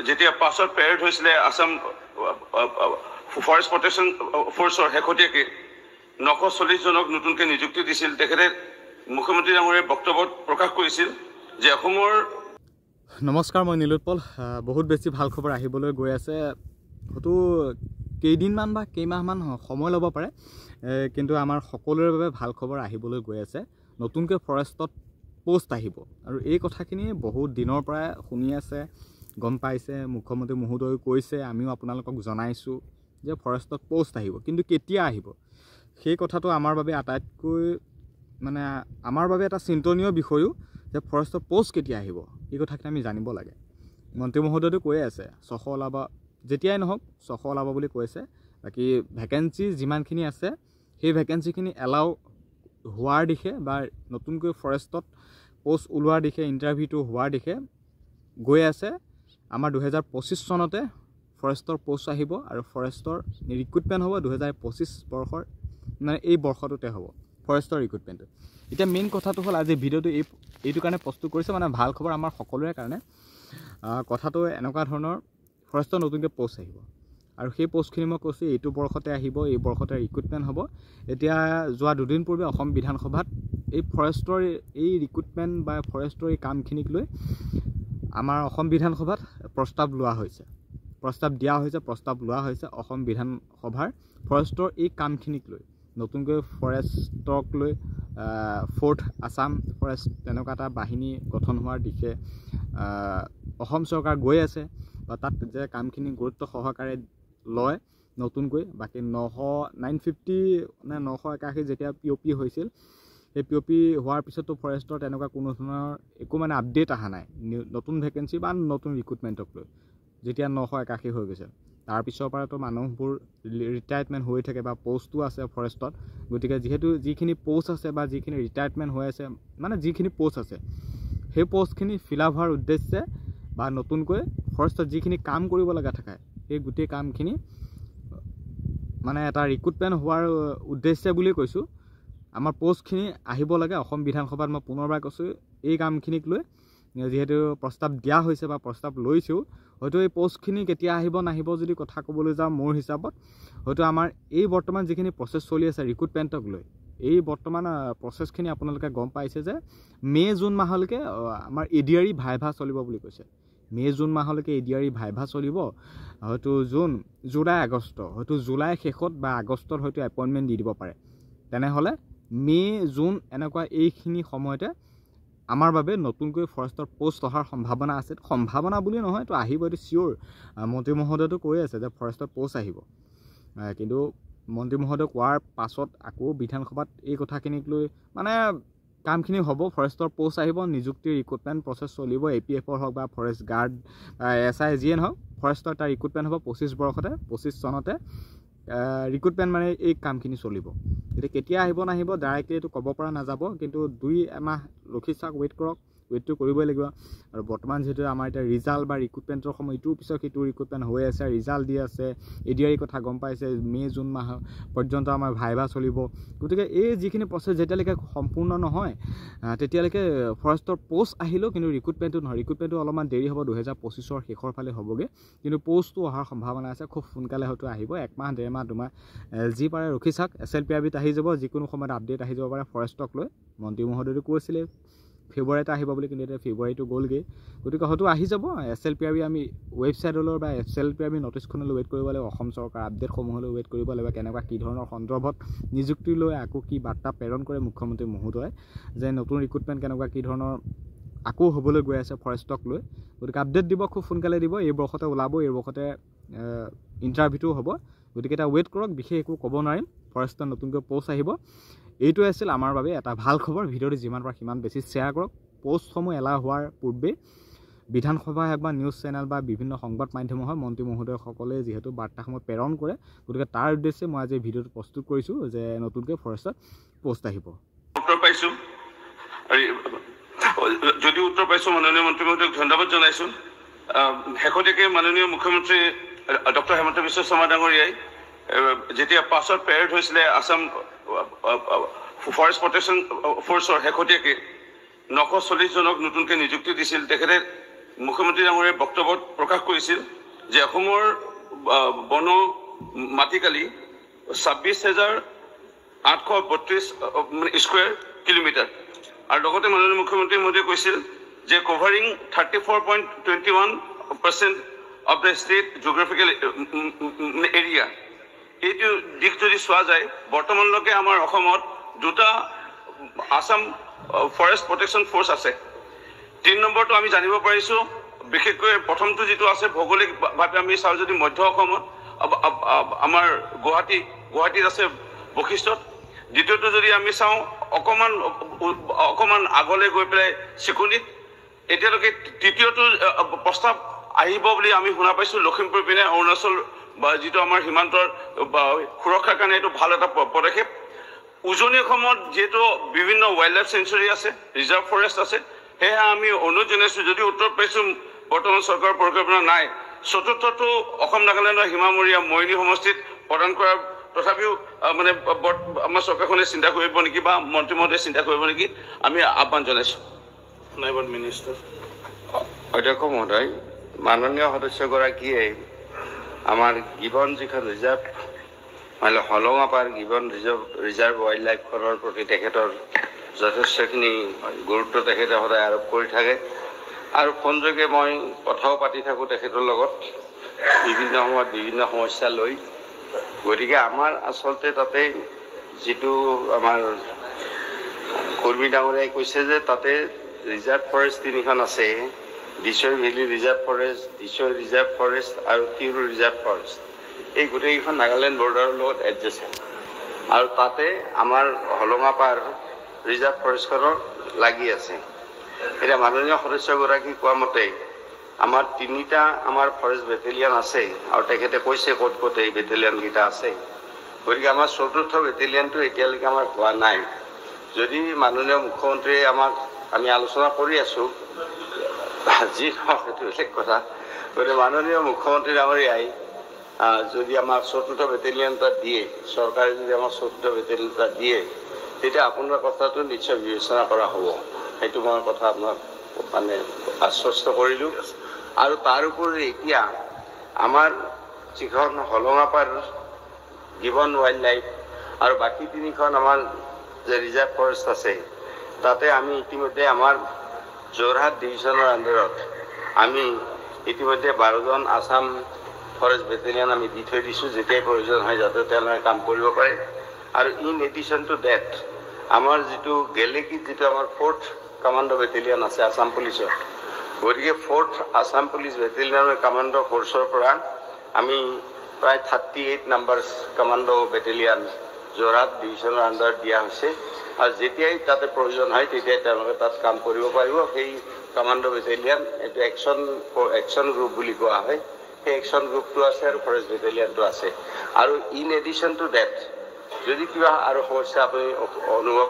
যেতিয়া পাছত পেৰেড হৈছিলে আসাম ফৰেষ্ট প্ৰটেকশ্যন ফ'ৰ্চৰ শেহতীয়াকৈ 940 জনক নতুনকৈ নিযুক্তি দিছিল। তেখেতে মুখ্যমন্ত্ৰী ডাঙৰীয়াই বক্তব্যত প্ৰকাশ কৰিছিল যে অসমৰ নমস্কাৰ, মই নীলোৎপল। বহুত বেছি ভাল খবৰ আহিবলৈ গৈ আছে। হয়তো কেইদিনমান বা কেইমাহমান সময় ল'ব পাৰে, কিন্তু আমাৰ সকলোৰে বাবে ভাল খবৰ আহিবলৈ গৈ আছে। নতুনকৈ ফৰেষ্টত পোষ্ট আহিব আৰু এই কথাখিনি বহুত দিনৰ পৰা শুনি আছে, গম পাইছে। মুখ্যমন্ত্ৰী মহোদয়ে কৈছে, আমিও আপোনালোকক জনাইছোঁ যে ফৰেষ্টত পোষ্ট আহিব, কিন্তু কেতিয়া আহিব সেই কথাটো আমাৰ বাবে আটাইতকৈ আমাৰ বাবে এটা চিন্তনীয় বিষয়ো যে ফৰেষ্টৰ পোষ্ট কেতিয়া আহিব এই কথাখিনি আমি জানিব লাগে। মন্ত্ৰী মহোদয়েতো কৈয়ে আছে 600 ওলাব, যেতিয়াই নহওক 600 ওলাব বুলি কৈছে। বাকী ভেকেঞ্চি যিমানখিনি আছে সেই ভেকেঞ্চিখিনি এলাউ হোৱাৰ দিশে বা নতুনকৈ ফৰেষ্টত পোষ্ট ওলোৱাৰ দিশে, ইণ্টাৰভিউটো হোৱাৰ দিশে গৈ আছে। আমাৰ 2025 চনতে ফৰেষ্টৰ পোষ্ট আহিব আৰু ফৰেষ্টৰ ৰিক্ৰুটমেণ্ট হ'ব 2025 বৰ্ষৰ, এই বৰ্ষটোতে হ'ব ফৰেষ্টৰ ৰিক্ৰুটমেণ্টটো। এতিয়া মেইন কথাটো হ'ল, আজি ভিডিঅ'টো এইটো কাৰণে প্ৰস্তুত কৰিছে, ভাল খবৰ আমাৰ সকলোৰে কাৰণে। কথাটো এনেকুৱা ধৰণৰ, ফৰেষ্টৰ নতুনকৈ পোষ্ট আহিব আৰু সেই পোষ্টখিনি মই কৈছোঁ এইটো বৰ্ষতে আহিব, এই বৰ্ষতে ৰিক্ৰুটমেণ্ট হ'ব। এতিয়া যোৱা দুদিন পূৰ্বে অসম বিধানসভাত এই ফৰেষ্টৰ এই ৰিক্ৰুটমেণ্ট বা ফৰেষ্টৰ এই কামখিনিক লৈ আমাৰ অসম বিধানসভাত প্ৰস্তাৱ লোৱা হৈছে, প্ৰস্তাৱ দিয়া হৈছে, প্ৰস্তাৱ লোৱা হৈছে অসম বিধানসভাৰ ফৰেষ্টৰ এই কামখিনিক লৈ। নতুনকৈ ফৰেষ্টক লৈ 4th আছাম ফৰেষ্ট তেনেকুৱা এটা বাহিনী গঠন হোৱাৰ দিশে অসম চৰকাৰ গৈ আছে, বা তাত যে কামখিনি গুৰুত্ব সহকাৰে লয় নতুনকৈ। বাকী 950 নে 981 যেতিয়া POP হৈছিল, সেই POP হোৱাৰ পিছতো ফৰেষ্টৰ তেনেকুৱা কোনো ধৰণৰ একো আপডেট অহা নাই, নতুন ভেকেঞ্চি বা নতুন ৰিক্ৰুটমেণ্টক লৈ। যেতিয়া 981 হৈ গৈছে, তাৰপিছৰ পৰাতো মানুহবোৰ ৰিটায়াৰমেণ্ট হৈ থাকে বা পোষ্টো আছে ফৰেষ্টত। গতিকে যিহেতু যিখিনি পোষ্ট আছে বা যিখিনি ৰিটায়াৰমেণ্ট হৈ আছে, যিখিনি পোষ্ট আছে সেই পোষ্টখিনি ফিল আপ হোৱাৰ উদ্দেশ্যে বা নতুনকৈ ফৰেষ্টত যিখিনি কাম কৰিব লগা থাকে সেই গোটেই কামখিনি এটা ৰিক্ৰুটমেণ্ট হোৱাৰ উদ্দেশ্যে বুলি কৈছোঁ। আমাৰ পোষ্টখিনি আহিব লাগে অসম বিধানসভাত। মই পুনৰবাৰ কৈছোঁ, এই কামখিনিক লৈ যিহেতু প্ৰস্তাৱ দিয়া হৈছে বা প্ৰস্তাৱ লৈছেও, হয়তো এই পোষ্টখিনি কেতিয়া আহিব নাহিব যদি কথা ক'বলৈ যাওঁ, মোৰ হিচাপত হয়তো আমাৰ এই বৰ্তমান যিখিনি প্ৰচেছ চলি আছে ৰিক্ৰুটমেণ্টক লৈ, এই বৰ্তমান প্ৰচেছখিনি আপোনালোকে গম পাইছে যে মে' জুন মাহলৈকে আমাৰ ADRE ভাইভা চলিব বুলি কৈছে। মে' জুন মাহলৈকে ADRE ভাইভা চলিব। হয়তো জুন, জুলাই, আগষ্ট, হয়তো জুলাই শেষত বা আগষ্টত হয়তো এপইণ্টমেণ্ট দি দিব পাৰে। তেনেহ'লে মে' জুন এনেকুৱা এইখিনি সময়তে আমাৰ বাবে নতুনকৈ ফৰেষ্টৰ পোষ্ট অহাৰ সম্ভাৱনা আছে। সম্ভাৱনা বুলি নহয়, তো আহিব, এইটো চিয়'ৰ। মন্ত্ৰী মহোদয়েতো কৈ আছে যে ফৰেষ্টৰ পোষ্ট আহিব, কিন্তু মন্ত্ৰী মহোদয় কোৱাৰ পাছত আকৌ বিধানসভাত এই কথাখিনিক লৈ কামখিনি হ'ব। ফৰেষ্টৰ পোষ্ট আহিব, নিযুক্তি ৰিক্ৰুটমেণ্ট প্ৰচেছ চলিব। APF হওক বা ফৰেষ্ট গাৰ্ড, SI যিয়ে নহওক, ফৰেষ্টৰ এটা ৰিক্ৰুটমেণ্ট হ'ব 25 চনতে ৰিক্ৰুটমেণ্ট এই কামখিনি চলিব। এতিয়া কেতিয়া আহিব নাহিব ডাইৰেক্টলি এইটো ক'ব পৰা নাযাব, কিন্তু 2 মাহ ৰখি চাওক, ৱেইট কৰক। ৱেইটটো কৰিবই লাগিব। আৰু বৰ্তমান যিহেতু আমাৰ এতিয়া ৰিজাল্ট বা ৰিক্ৰুটমেণ্টৰ সময়, ইটোৰ পিছত সিটো ৰিক্ৰুটমেণ্ট হৈ আছে, ৰিজাল্ট দি আছে, ADRE কথা গম পাইছে, মে' জুন মাহ পৰ্যন্ত আমাৰ ভাইভা চলিব। গতিকে এই যিখিনি প্ৰচেছ যেতিয়ালৈকে সম্পূৰ্ণ নহয়, তেতিয়ালৈকে ফৰেষ্টৰ পোষ্ট আহিলেও কিন্তু ৰিক্ৰুটমেণ্টটো নহয়। ৰিক্ৰুটমেণ্টটো অলপমান দেৰি হ'ব, 2025ৰ শেষৰ ফালে হ'বগৈ, কিন্তু পোষ্টটো অহাৰ সম্ভাৱনা আছে। খুব সোনকালে হয়তো আহিব, 1 মাহ, 1.5 মাহ, 2 মাহ যি পাৰে ৰখি চাওক। SLPRBত আহি যাব, যিকোনো সময়ত আপডেট আহি যাব পাৰে ফৰেষ্টক লৈ। মন্ত্ৰী মহোদয়েতো কৈছিলে ফেব্ৰুৱাৰীতে আহিব বুলি, কিন্তু এতিয়া ফেব্ৰুৱাৰীটো গ'লগৈ। গতিকে হয়তো আহি যাব। SLPRB আমি ৱেবছাইটলৈ বা SLPRB নটিছখনলৈ ৱেইট কৰিব লাগিব, অসম চৰকাৰ আপডেটসমূহলৈ ৱেইট কৰিব লাগিব, কেনেকুৱা কি ধৰণৰ সন্দৰ্ভত নিযুক্তি লৈ আকৌ কি বাৰ্তা প্ৰেৰণ কৰে মুখ্যমন্ত্ৰী মহোদয়ে, যে নতুন ৰিক্ৰুটমেণ্ট কেনেকুৱা কি ধৰণৰ আকৌ হ'বলৈ গৈ আছে ফৰেষ্টক লৈ। গতিকে আপডেট দিব, খুব সোনকালে দিব। এই বৰ্ষতে ওলাব, এই বৰ্ষতে ইণ্টাৰভিউটো হ'ব। গতিকে এটা ৱেইট কৰক, বিশেষ একো ক'ব নোৱাৰিম। ফৰেষ্টৰ নতুনকৈ পোষ্ট আহিব। এইটোৱে আছিল আমাৰ বাবে এটা ভাল খবৰ। ভিডিঅ'টো যিমান পাৰে সিমান বেছি শ্বেয়াৰ কৰক। পোষ্টসমূহ এলাউ হোৱাৰ পূৰ্বে বিধানসভা হওক বা নিউজ চেনেল বা বিভিন্ন সংবাদ মাধ্যম হয়, মন্ত্ৰী মহোদয়সকলে যিহেতু বাৰ্তাসমূহ প্ৰেৰণ কৰে, গতিকে তাৰ উদ্দেশ্যে মই আজি ভিডিঅ'টো প্ৰস্তুত কৰিছোঁ যে নতুনকৈ ফৰেষ্টত পোষ্ট আহিব। উত্তৰ পাইছোঁ, যদি উত্তৰ পাইছোঁ মাননীয় মন্ত্ৰী মহোদয়ক ধন্যবাদ জনাইছোঁ। শেহতীয়াকৈ মাননীয় মুখ্যমন্ত্ৰী ডক্টৰ হিমন্ত বিশ্ব শৰ্মা ডাঙৰীয়াই যেতিয়া পাছত পেৰেড হৈছিলে আসাম ফৰেষ্ট প্ৰটেকশ্যন ফ'ৰ্চৰ শেহতীয়াকৈ 940 জনক নতুনকৈ নিযুক্তি দিছিল। তেখেতে মুখ্যমন্ত্ৰী ডাঙৰীয়াই বক্তব্যত প্ৰকাশ কৰিছিল যে অসমৰ বন মাটিকালি 26,832 স্কুৱেৰ কিলোমিটাৰ আৰু লগতে মাননীয় মুখ্যমন্ত্ৰী মহোদয়ে কৈছিল যে covering 34.21% of the state geographical area. এইটো দিশ যদি চোৱা যায় বৰ্তমানলৈকে আমাৰ অসমত দুটা আসাম ফৰেষ্ট প্ৰটেকশ্যন ফ'ৰ্চ আছে। 3 নম্বৰটো আমি জানিব পাৰিছোঁ, বিশেষকৈ প্ৰথমটো যিটো আছে ভৌগোলিকভাৱে আমি চাওঁ যদি মধ্য অসমত আমাৰ গুৱাহাটীত আছে বশিষ্ঠত। দ্বিতীয়টো যদি আমি চাওঁ অকণমান আগলৈ গৈ পেলাই চিকুনিত। এতিয়ালৈকে তৃতীয়টো প্ৰস্তাৱ আহিব বুলি আমি শুনা পাইছোঁ লখিমপুৰ পিনে অৰুণাচল বা যিটো আমাৰ সীমান্তৰ সুৰক্ষাৰ কাৰণে এইটো ভাল এটা পদক্ষেপ। উজনি অসমত যিহেতু বিভিন্ন ৱাইল্ড লাইফ চেঞ্চুৰী আছে, ৰিজাৰ্ভ ফৰেষ্ট আছে, সেয়েহে আমি অনুৰোধ জনাইছোঁ যদি উত্তৰ পাইছোঁ বৰ্তমান চৰকাৰৰ পৰিকল্পনা নাই, চতুৰ্থটো অসম নাগালেণ্ডৰ সীমামূৰীয়া মৰিনী সমষ্টিত প্ৰদান কৰাৰ তথাপিও মানে আমাৰ চৰকাৰখনে চিন্তা কৰিব নেকি বা মন্ত্ৰী মহোদয়ে চিন্তা কৰিব নেকি আমি আহ্বান জনাইছোঁ। নাইবাৰ মিনিষ্টাৰ। অধ্যক্ষ মহোদয়, মাননীয় সদস্যগৰাকীয়ে আমাৰ গিবন যিখন ৰিজাৰ্ভ মানে হলঙাপাৰ গিবন ৰিজাৰ্ভ ৱাইল্ড লাইফখনৰ প্ৰতি তেখেতৰ যথেষ্টখিনি গুৰুত্ব তেখেতে সদায় আৰোপ কৰি থাকে আৰু ফোনযোগে মই কথাও পাতি থাকোঁ তেখেতৰ লগত বিভিন্ন সময়ত বিভিন্ন সমস্যা লৈ। গতিকে আমাৰ আচলতে তাতে যিটো আমাৰ কৰ্মী ডাঙৰীয়াই কৈছে যে তাতে ৰিজাৰ্ভ ফৰেষ্ট 3খন আছে, Dissoi valley reserve forest, Dissoi reserve forest আৰু তিৰু ৰিজাৰ্ভ ফৰেষ্ট। এই গোটেইকেইখন নাগালেণ্ড বৰ্ডাৰৰ লগত এডজাষ্টেণ্ট আৰু তাতে আমাৰ হলঙাপাৰ ৰিজাৰ্ভ ফৰেষ্টখনৰ লাগি আছে। এতিয়া মাননীয় সদস্যগৰাকী কোৱা মতে আমাৰ 3টা আমাৰ ফৰেষ্ট বেটেলিয়ান আছে আৰু তেখেতে কৈছে ক'ত ক'ত এই বেটেলিয়ানকেইটা আছে। গতিকে আমাৰ 4ৰ্থ বেটেলিয়ানটো এতিয়ালৈকে আমাৰ হোৱা নাই। যদি মাননীয় মুখ্যমন্ত্ৰীয়ে আমি আলোচনা কৰি আছোঁ, যি নহওক সেইটো বেলেগ কথা। গতিকে মাননীয় মুখ্যমন্ত্ৰী ডাঙৰীয়াই যদি আমাক 4ৰ্থ বেটেলিয়ান এটা দিয়ে, চৰকাৰে যদি আমাক 4ৰ্থ বেটেলিয়ান এটা দিয়ে, তেতিয়া আপোনাৰ কথাটো নিশ্চয় বিবেচনা কৰা হ'ব। সেইটো মই কথা আপোনাক মানে আশ্বস্ত কৰিলোঁ। আৰু তাৰ উপৰি এতিয়া আমাৰ যিখন হলঙাপাৰ গিবন ৱাইল্ড লাইফ আৰু বাকী 3খন আমাৰ যে ৰিজাৰ্ভ ফৰেষ্ট আছে, তাতে আমি ইতিমধ্যে আমাৰ যোৰহাট ডিভিশ্যনৰ আণ্ডাৰত আমি ইতিমধ্যে 12জন আসাম ফৰেষ্ট বেটেলিয়ান আমি দি থৈ দিছোঁ, যেতিয়াই প্ৰয়োজন হয় যাতে তেওঁলোকে কাম কৰিব পাৰে। আৰু ইন এডিশ্যন টু ডেট আমাৰ যিটো গেলেকীত যিটো আমাৰ 4th কামাণ্ডো বেটেলিয়ান আছে আসাম পুলিচৰ, গতিকে 4th আসাম পুলিচ বেটেলিয়ানৰ কামাণ্ডো ফ'ৰ্চৰ পৰা আমি প্ৰায় 38 নাম্বাৰ কামাণ্ডো বেটেলিয়ান যোৰহাট ডিভিশ্যনৰ আণ্ডাৰত দিয়া হৈছে। আৰু যেতিয়াই তাতে প্ৰয়োজন হয় তেতিয়াই তেওঁলোকে তাত কাম কৰিব পাৰিব। সেই কামাণ্ডো বেটেলিয়ান এইটো একশ্যন গ্ৰুপ বুলি কোৱা হয়, সেই একশ্যন গ্ৰুপটো আছে আৰু ফৰেষ্ট বেটেলিয়ানটো আছে। আৰু ইন এডিশ্যন টু ডেট যদি কিবা আৰু সমস্যা আপুনি অনুভৱ